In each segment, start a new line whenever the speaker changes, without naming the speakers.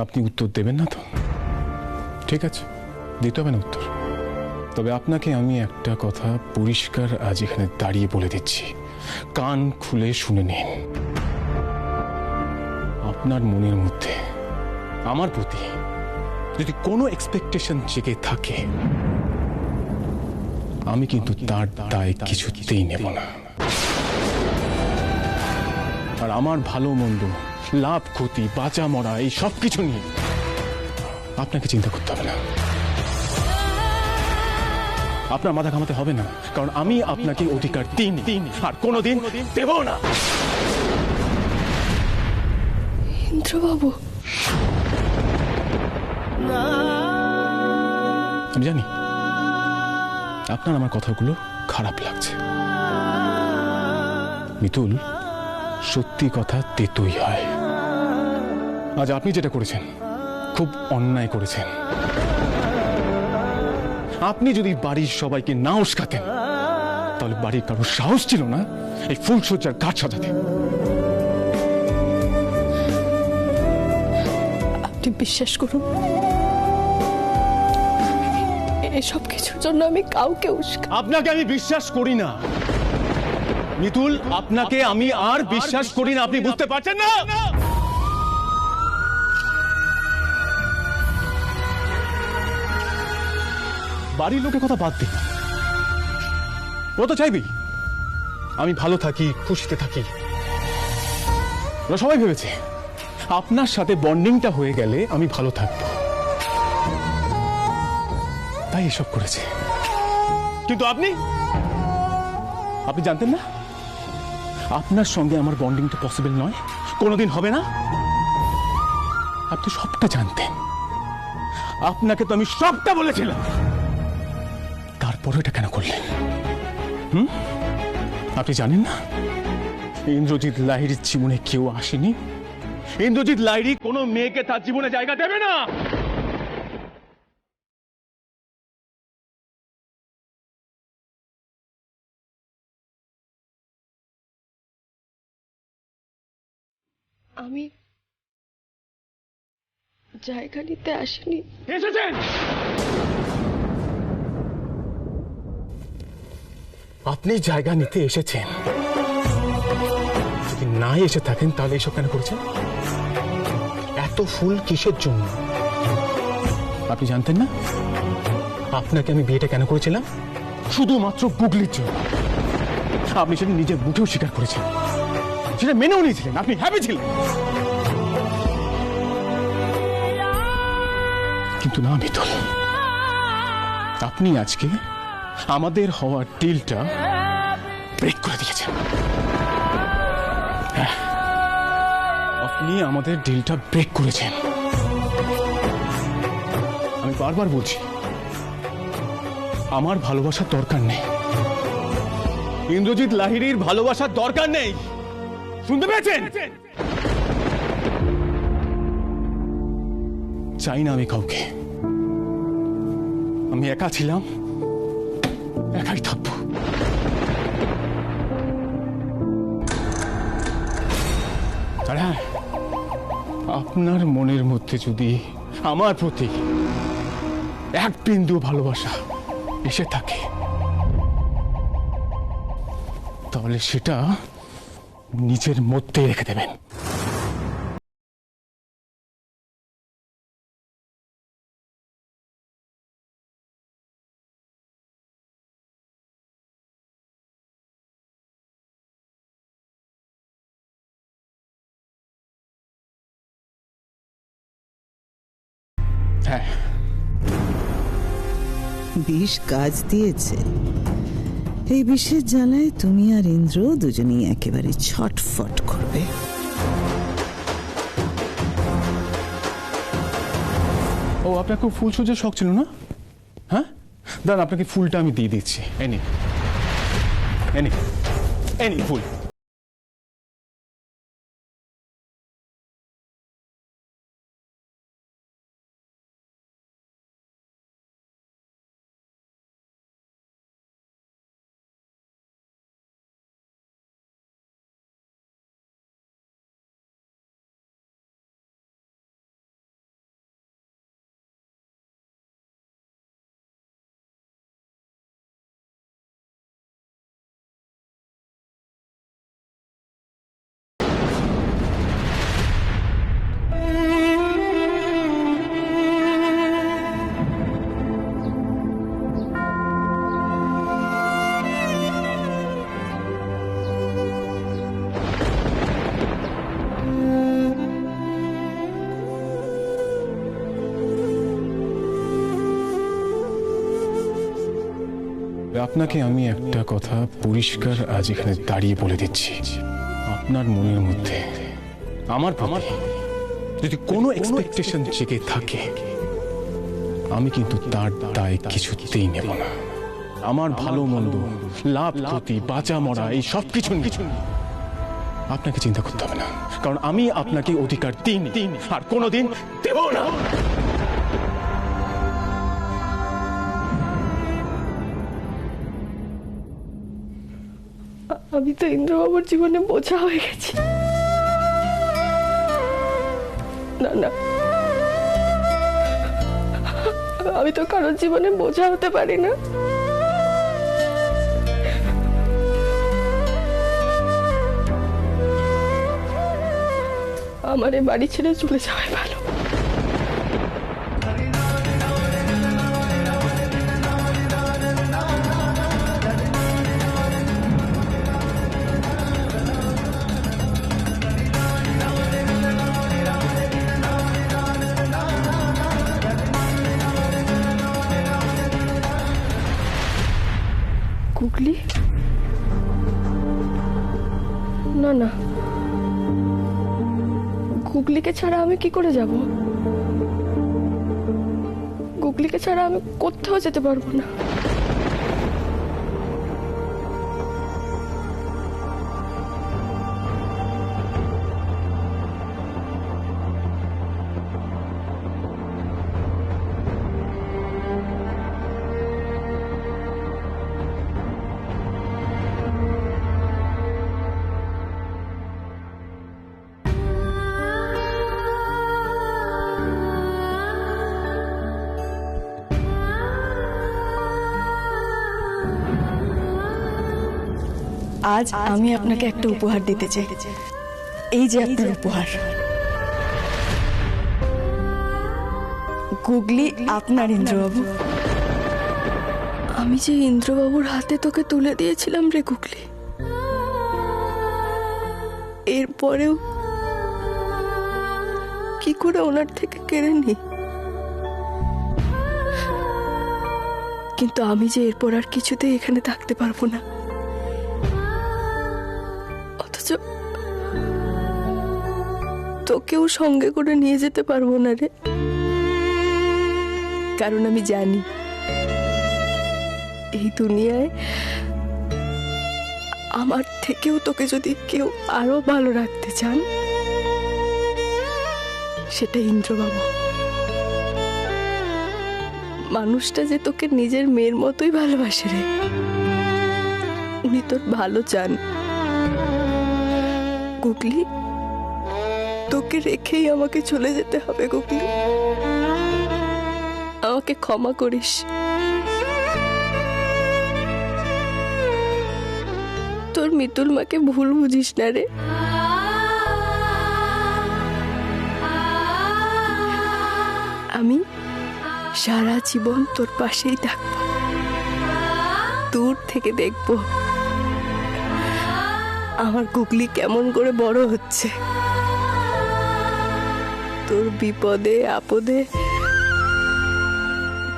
আপনি উত্তর দেবেন না তো? ঠিক আছে, দিতে হবে না উত্তর। তবে আপনাকে আমি একটা কথা পরিষ্কার আজ এখানে দাঁড়িয়ে বলে দিচ্ছি, কান খুলে শুনে নিন। আপনার মনের মধ্যে আমার প্রতি যদি কোনো এক্সপেকটেশন জেগে থাকে, আমি কিন্তু তার দায় কিছুতেই নেব না। আর আমার ভালো মন্দ, লাভ ক্ষতি, বাঁচা মরা, এই সব কিছু নিয়ে আপনাকে চিন্তা করতে হবে না। আপনার মাথা ঘামাতে হবে না, কারণ আমি আপনাকে অধিকার দিই আর কোনোদিন দেব না।
ইন্দ্রবাবু,
আমি জানি আপনার আমার কথাগুলো খারাপ লাগছে। মিতুল, সত্যি কথা তেতোই হয়। আজ আপনি যেটা করেছেন খুব অন্যায় করেছেন। আপনি যদি বাড়ির সবাইকে না উস্কাতেন, তাহলে বাড়ির কারোর সাহস ছিল না এই ফুলসজ্জার ঘাট সাজাতে।
আপনি বিশ্বাস করুন, এসব কিছুর জন্য আমি কাউকে
আপনাকে আমি বিশ্বাস করি না মিতুল, আপনাকে আমি আর বিশ্বাস করি না। আপনি বুঝতে পারছেন না? বাড়ির লোকের কথা বাদ দিন, ও তো চাইবি আমি ভালো থাকি, খুশিতে থাকি। ওরা সবাই ভেবেছে আপনার সাথে বন্ডিংটা হয়ে গেলে আমি ভালো থাকবো, তাই এসব করেছে। কিন্তু আপনি জানতেন না আপনার সঙ্গে আমার বন্ডিংটা পসিবল নয়, কোনোদিন হবে না। আপনি সবটা জানতেন, আপনাকে তো আমি সবটা বলেছিলাম, তারপরে এটা কেন করলেন? আপনি জানেন না ইন্দ্রজিৎ লাহিড়ীর জীবনে কেউ আসেনি। ইন্দ্রজিৎ লাহিড়ী কোনো মেয়েকে তার জীবনে জায়গা দেবে না।
আমি জায়গা নিতে আসিনি।
এসেছেন, আপনি জায়গা নিতে এসেছেন। যদি না এসে থাকেন তাহলে এসব কেন করেছেন? এত ফুল কিসের জন্য? আপনি জানতেন না আপনাকে আমি বিয়েটা কেন করেছিলাম? শুধুমাত্র গুগলির জন্য। আপনি সেটা নিজের মুখেও স্বীকার করেছেন, সেটা মেনেও নিয়েছিলেন, আপনি হ্যাপি ছিলেন। কিন্তু না মিতুল, আপনি আজকে আমাদের হওয়ার ডিলটা ব্রেক করে দিয়েছেন। হ্যাঁ, আপনি আমাদের ডিলটা ব্রেক করেছেন। আমি বারবার বলছি আমার ভালোবাসার দরকার নেই, ইন্দ্রজিৎ লাহিড়ীর ভালোবাসার দরকার নেই। শুনতে পেয়েছেন? চাই না আমি কাউকে। আমি একা ছিলাম, একাই থাকবো। আর হ্যাঁ, আপনার মনের মধ্যে যদি আমার প্রতি এক বিন্দু ভালোবাসা এসে থাকে, তাহলে সেটা নিজের মধ্যে রেখে দেবেন। হ্যাঁ,
বিষ কাজ দিয়েছে। এই বিষের জ্বালায় তুমি আর ইন্দ্র দুজনেই একেবারে ছটফট করবে।
ও আপনার খুব ফুল সজ্জার শখ ছিল না? হ্যাঁ, দাঁড়ান আপনাকে ফুলটা আমি দিয়ে দিচ্ছি। এনে এনে এনে ফুল। আপনাকে আমি একটা কথা পরিষ্কার আজ এখানে দাঁড়িয়ে বলে দিচ্ছি, আপনার মনের মধ্যে আমার প্রতি যদি কোনো এক্সপেকটেশন জেগে থাকে, আমি কিন্তু তার দায় কিছুতেই নেব না। আমার ভালো মন্দ, লাভ ক্ষতি, বাঁচা মরা, এই সব কিছু আপনাকে চিন্তা করতে হবে না, কারণ আমি আপনাকে অধিকার দিইনি আর কোনোদিন দেব না।
আমি তো ইন্দ্রবাবুর জীবনে বোঝা হয়ে গেছি। না না, আমি তো কারোর জীবনে বোঝা হতে পারি না। আমার এই বাড়ি ছেড়ে চলে যাওয়াই ভালো। গুগলি? না না, গুগলিকে ছাড়া আমি কি করে যাব? গুগলিকে ছাড়া আমি কোথাও যেতে পারবো না। আজ আমি আপনাকে একটা উপহার দিতে চাই। এই যে আপনার উপহার। গুগলি আপনার ইন্দ্রবাবু। আমি যে ইন্দ্রবাবুর হাতে তোকে তুলে দিয়েছিলাম রে গুগলি, এরপরেও কি করে ওনার থেকে কেড়ে নি? কিন্তু আমি যে এরপর আর কিছুতেই এখানে থাকতে পারবো না। অথচ তোকেও সঙ্গে করে নিয়ে যেতে পারবো না রে, কারণ আমি জানি এই দুনিয়ায় আমার থেকেও তোকে যদি কেউ আরো ভালো রাখতে চান, সেটা ইন্দ্রবাবু। মানুষটা যে তোকে নিজের মেয়ের মতোই ভালোবাসে রে, উনি তোর ভালো চান। গুগলি, তোকে রেখেই আমাকে চলে যেতে হবে গুগলি। আমাকে ক্ষমা করিস। তোর মিতুল মাকে ভুল বুঝিস না রে। আমি সারা জীবন তোর পাশেই থাকবো, দূর থেকে দেখবো আমার গুগলি কেমন করে বড় হচ্ছে। তোর বিপদে আপদে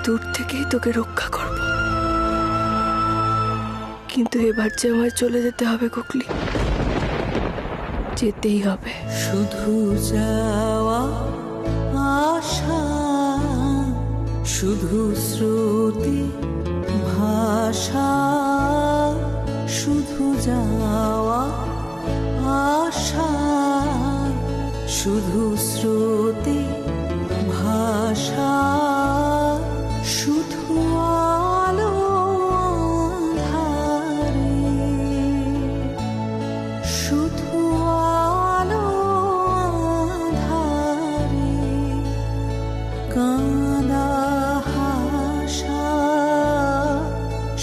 দূর থেকেই তোকে রক্ষা করব। কিন্তু এবার যে আমায় চলে যেতে হবে গুগলি, যেতেই হবে।
শুধু যাওয়া আশা, শুধু শ্রুতি ভাষা, শুধু যাওয়া আশা, শুধু শ্রুতি ভাষা, শুধু আলো আঁধারে, শুধু আলো আঁধারে, কাঁদা হাসা,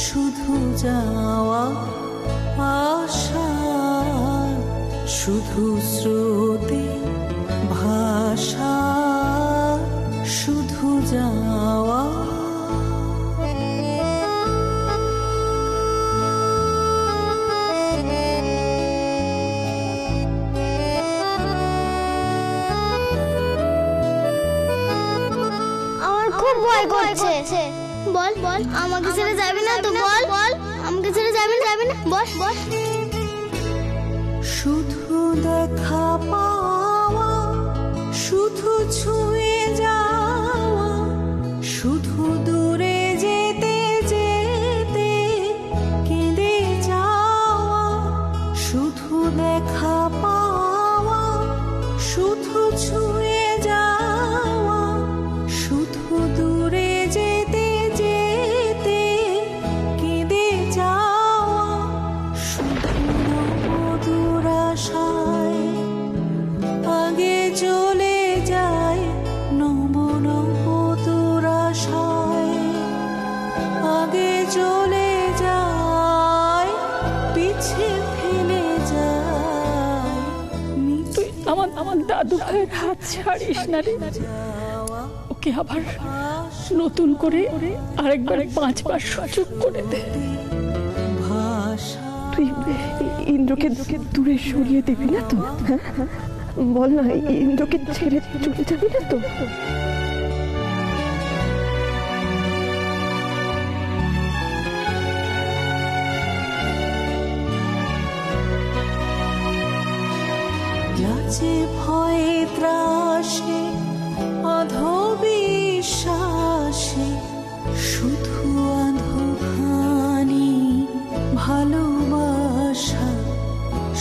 শুধু যাওয়া আশা, শুধু শ্রুতি ভাষা, শুধু যাওয়া।
আমার খুব ভয় করছে। বল বল আমাকে ছেড়ে যাবি না তো, বল বল আমাকে ছেড়ে যাবি না বল বল।
শুধু দেখা পাওয়া, শুধু ছুঁয়ে যাওয়া, শুধু দূরে যেতে যেতে কেঁদে যাওয়া, শুধু দেখা পাওয়া, শুধু ছুঁয়ে যাওয়া, শুধু দূরে যেতে যেতে কেঁদে যাওয়া, শুধু নবদূর আশায় আগে চলে যায়, নবদূর আশায় আগে চলে যায়, পিছে ফেলে যায়।
তুই আমার দাদু ভাইয়ের হাত ছাড়িস না রে। ওকে আবার নতুন করে আরেকবার 5 বার সুযোগ করে দে। তুই ইন্দ্রকে দূরে সরিয়ে দিবি না তো? হ্যাঁ? বল না, ইন্দ্রকে ছেড়ে চলে যাবি না তো?
লাজে ভয়ে ত্রাসে অধবিশ্বাসে শুধু আধখানি ভালোবাসা,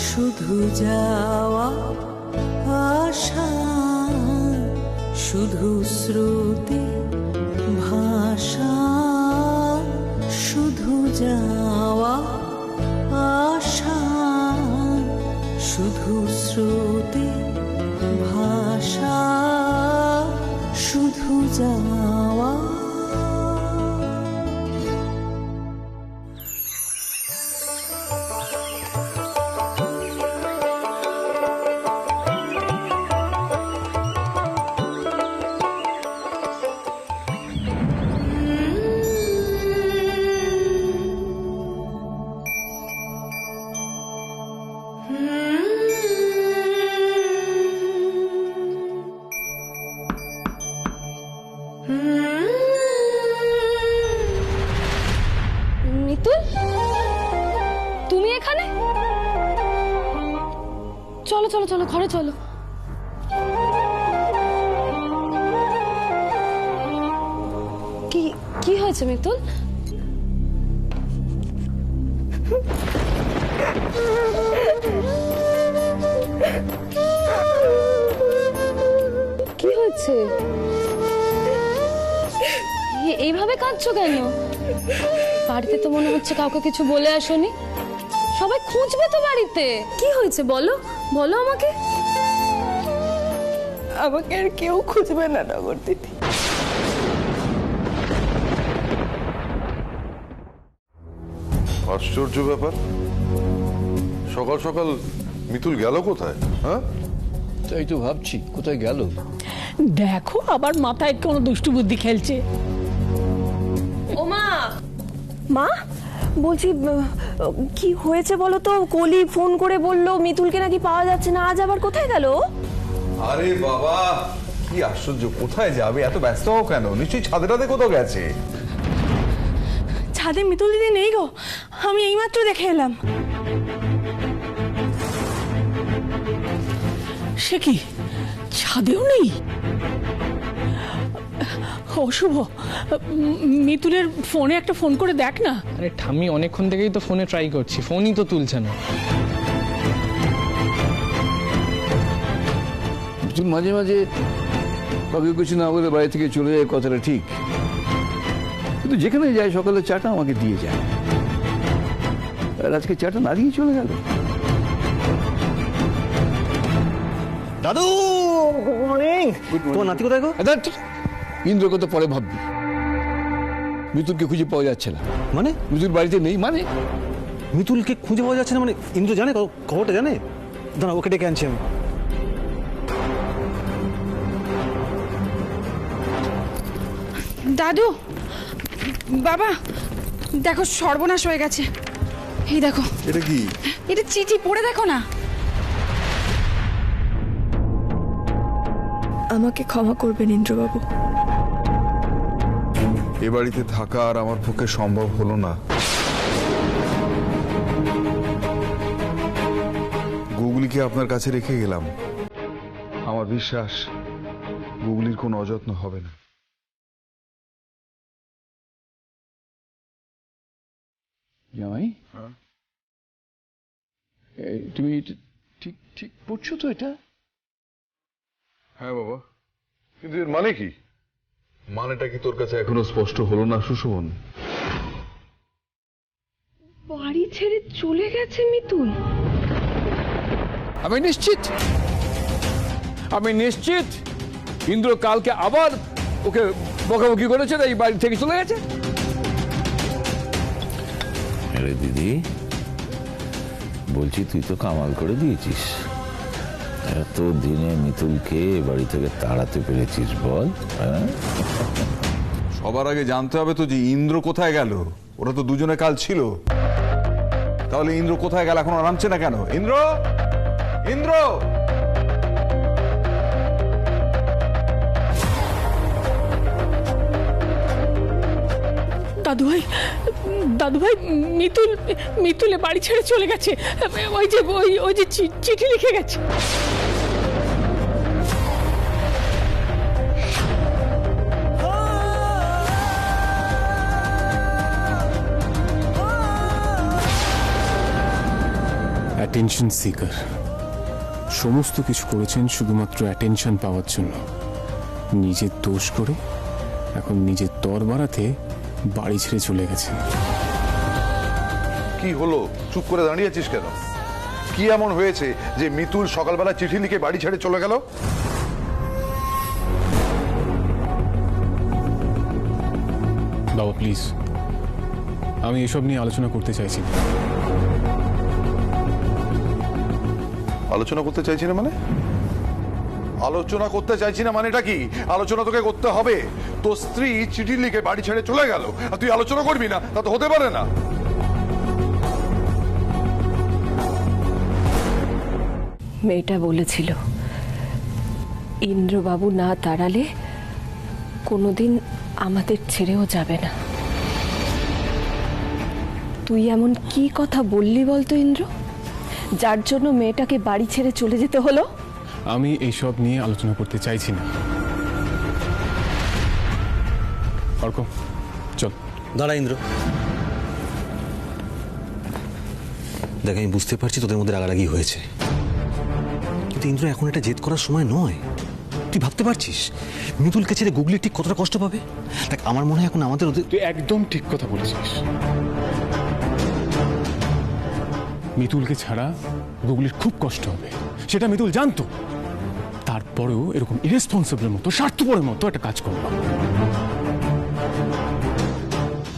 শুধু যাওয়া আশা, শুধু স্রোতে ভাষা, শুধু যাওয়া আশা, শুধু স্রোতে ভাষা, শুধু যাওয়া।
মিতুল, তুমি এখানে? চলো চলো চলো, ঘরে চলো। কি কি হয়েছে মিতুল? কি হয়েছে? এইভাবে কাঁদছো কেন? বাড়িতে তো মনে হচ্ছে কাউকে কিছু বলে আসোনি। সবাই খুঁজবে তো বাড়িতে। কি হয়েছে বলো, বলো আমাকে।
আমাকে আর কেউ খুঁজবে না নগর দিদি।
আশ্চর্য ব্যাপার, সকাল সকাল মিতুল গেল কোথায়? হ্যাঁ,
তাই তো ভাবছি কোথায় গেল।
দেখো আবার মাথায় কোনো দুষ্টু বুদ্ধি খেলছে।
ও মা,
মা বলছি কি হয়েছে বলো তো? কলি ফোন করে বললো মিতুলকে নাকি পাওয়া যাচ্ছে না। আজ আবার কোথায় গেল?
আরে বাবা, কি আশ্চর্য, কোথায় যাবে? এত ব্যস্ত হও কেন? নিশ্চয়ই ছাদে টাদে কোথাও গেছে।
ছাদে মিতুল দিদি নেই গো, আমি এইমাত্র দেখে এলাম।
সে কি, ছাদেও নেই? অশুভ, মিতুলের ফোনে একটা ফোন করে দেখ না।
আরে ঠাম্মি, অনেকক্ষণ থেকেই তো ফোনে ট্রাই করছি, ফোনই তো তুলছে না।
তুমি মাঝে মাঝে কাউকে কিছু না বলে বাড়ি থেকে চলে যায়, কথাটা ঠিক, কিন্তু যেখানে যায় সকালে চাটা আমাকে দিয়ে যায়, আর আজকে চাটা না দিয়ে চলে গেল।
দাদু, গুড মর্নিং। তোমার নাতি কোথায় গো?
ইন্দ্রকে তো পরে ভাববি। মিতুলকে খুঁজে পাওয়া যাচ্ছে না।
মানে
মিতুল বাড়িতে নেই মানে?
মিতুলকে খুঁজে পাওয়া যাচ্ছে না মানে ইন্দ্র জানে, খবরটা জানে? দাঁড়া, ওকে ডেকে আনছি আমি।
দাদু, বাবা, দেখো সর্বনাশ হয়ে গেছে। এই দেখো,
এটা কি?
এটা চিঠি, পড়ে দেখো না।
আমাকে ক্ষমা করবেন ইন্দ্রবাবু।
এ বাড়িতে থাকা আর আমার পক্ষে সম্ভব হলো না। গুগলিকে আপনার কাছে রেখে গেলাম। আমার বিশ্বাস গুগলির কোনো অযত্ন হবে না।
জামাই, তুমি ঠিক ঠিক পড়ছো তো এটা?
হ্যাঁ বাবা, কিন্তু এর মানে কি? মানেটা কি তোর কাছে এখনো স্পষ্ট হলো না সুশোভন?
বাড়ি ছেড়ে চলে গেছে মিতুল।
আমি নিশ্চিত ইন্দ্র কালকে আবার ওকে বকাবকি করেছে, এই বাড়ি থেকে চলে গেছে।
আরে দিদি, বলছি তুই তো কামাল করে দিয়েছিস, এত দিনে মিতুলকে বাড়ি থেকে তাড়াতে পেরেছিস বল।
সবার আগে জানতে হবে তো যে ইন্দ্র কোথায় গেল। ওরা তো দুজনে কাল ছিল, তাহলে ইন্দ্র কোথায় গেল এখনো নামছে না কেন? ইন্দ্র, ইন্দ্র!
দাদু ভাই মিতুলে বাড়ি ছেড়ে চলে গেছে। ওই যে চিঠি লিখে গেছে।
অ্যাটেনশন সিকার, সমস্ত কিছু করেছেন শুধুমাত্র অ্যাটেনশন পাওয়ার জন্য। নিজের দোষ করে এখন নিজের তর বাড়াতে বাড়ি ছেড়ে চলে গেছে।
কি হলো? চুপ করে দাঁড়িয়ে আছিস কেন? কি এমন হয়েছে যে মিতুল সকালবেলা চিঠি লিখে বাড়ি ছেড়ে চলে গেল?
বাবা প্লিজ, আমি এসব নিয়ে আলোচনা করতে চাইছি না।
আলোচনা করতে চাইছি না মানে? আলোচনা করতে চাইছি না মানেটা কি? আলোচনা তোকে করতে হবে। তোর স্ত্রী চিঠি লিখে বাড়ি ছেড়ে চলে গেল আর তুই আলোচনা করবি না? তা তো হতে পারে না।
মেয়েটা বলেছিল ইন্দ্রবাবু না তাড়ালে কোনোদিন আমাদের ছেড়েও যাবে না। তুই এমন কি কথা বললি বলতো ইন্দ্র, যার জন্য মেয়েটাকে বাড়ি ছেড়ে চলে যেতে হলো?
আমি এইসব নিয়ে আলোচনা করতে চাইছি না। অর্ক, চল।
দাঁড়া ইন্দ্র, দেখ আমি বুঝতে পারছি তোদের মধ্যে রাগারাগি হয়েছে, কিন্তু ইন্দ্র এখন এটা জেদ করার সময় নয়। তুই ভাবতে পারছিস মিতুলকে ছেড়ে গুগলি ঠিক কতটা কষ্ট পাবে? দেখ আমার মনে হয় এখন আমাদের
তুই একদম ঠিক কথা বলেছিস। মিতুলকে ছাড়া গুগলির খুব কষ্ট হবে, সেটা মিতুল জানতো। তারপরেও এরকম ইরেসপন্সিবলের মতো, স্বার্থপরের মতো একটা কাজ করল।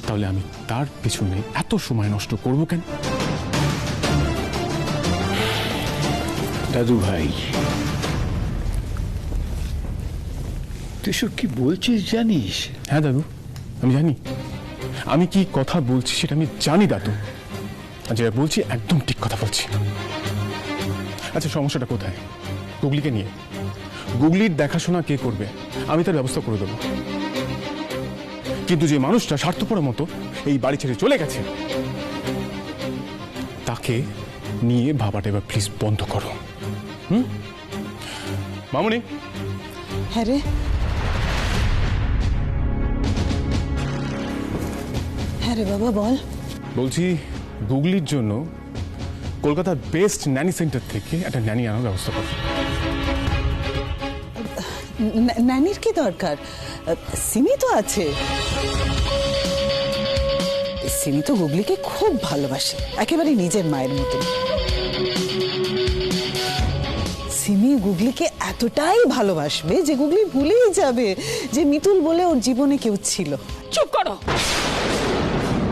তাহলে আমি তার পিছনে এত সময় নষ্ট করব কেন?
দাদু ভাই, তুই সব কি বলছিস জানিস?
হ্যাঁ দাদু, আমি জানি। আমি কি কথা বলছি সেটা আমি জানি দাদু, আর যেটা বলছি একদম ঠিক কথা বলছি। আচ্ছা, সমস্যাটা কোথায়? গুগলিকে নিয়ে। গুগলির দেখাশোনা কে করবে? আমি তার ব্যবস্থা করে দেবো। কিন্তু যে মানুষটা স্বার্থপরের মতো এই বাড়ি ছেড়ে চলে গেছে, তাকে নিয়ে ভাবাটা এবার প্লিজ বন্ধ করো। মামুনি।
হ্যাঁ রে, হ্যাঁ রে বাবা বল।
বলছি গুগলির জন্য কলকাতার বেস্ট ন্যানি সেন্টার থেকে একটা ন্যানি আনার ব্যবস্থা করো।
ন্যানির কি দরকার? সিমি তো আছে। সিমি তো গুগলিকে খুব ভালোবাসে, একেবারে নিজের মায়ের মতো। সিমি গুগলিকে এতটাই ভালোবাসবে যে গুগলি ভুলেই যাবে যে মিতুল বলে ওর জীবনে কেউ ছিল।
চুপ করো,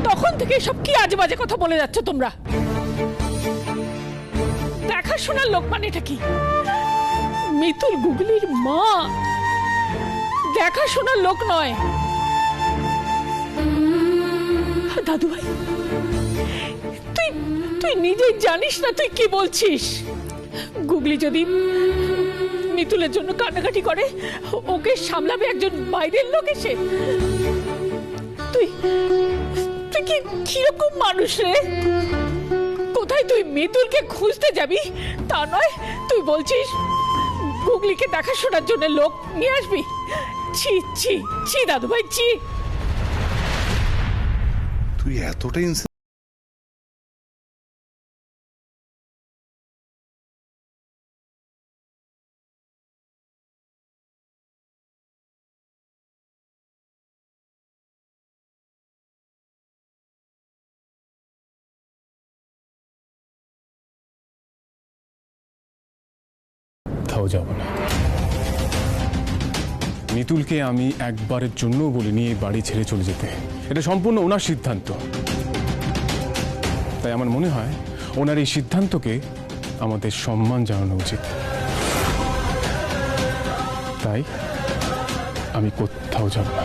তখন থেকে সব কি আজে বাজে কথা বলে যাচ্ছ তোমরা। দেখাশোনার লোক মানে এটা কি? মিতুল গুগলির মা, দেখাশোনার লোক নয়। দাদু ভাই, তুই নিজেই জানিস না তুই কি বলছিস। গুগলি যদি মিতুলের জন্য কান্নাকাটি করে, ওকে সামলাবে একজন বাইরের লোক এসে? তুই তুই কি কিরকম মানুষ রে? কোথায় তুই মিতুলকে খুঁজতে যাবি তা নয়, তুই বলছিস গুগলিকে দেখাশোনার জন্য লোক নিয়ে আসবি? ছি ছি ছি দাদু ভাই, ছি।
তুই এতটাই
কোথাও যাব না। মিতুলকে আমি একবারের জন্য বলিনি এই বাড়ি ছেড়ে চলে যেতে। এটা সম্পূর্ণ ওনার সিদ্ধান্ত। তাই আমার মনে হয় ওনার এই সিদ্ধান্তকে আমাদের সম্মান জানানো উচিত। তাই আমি কোথাও যাব না।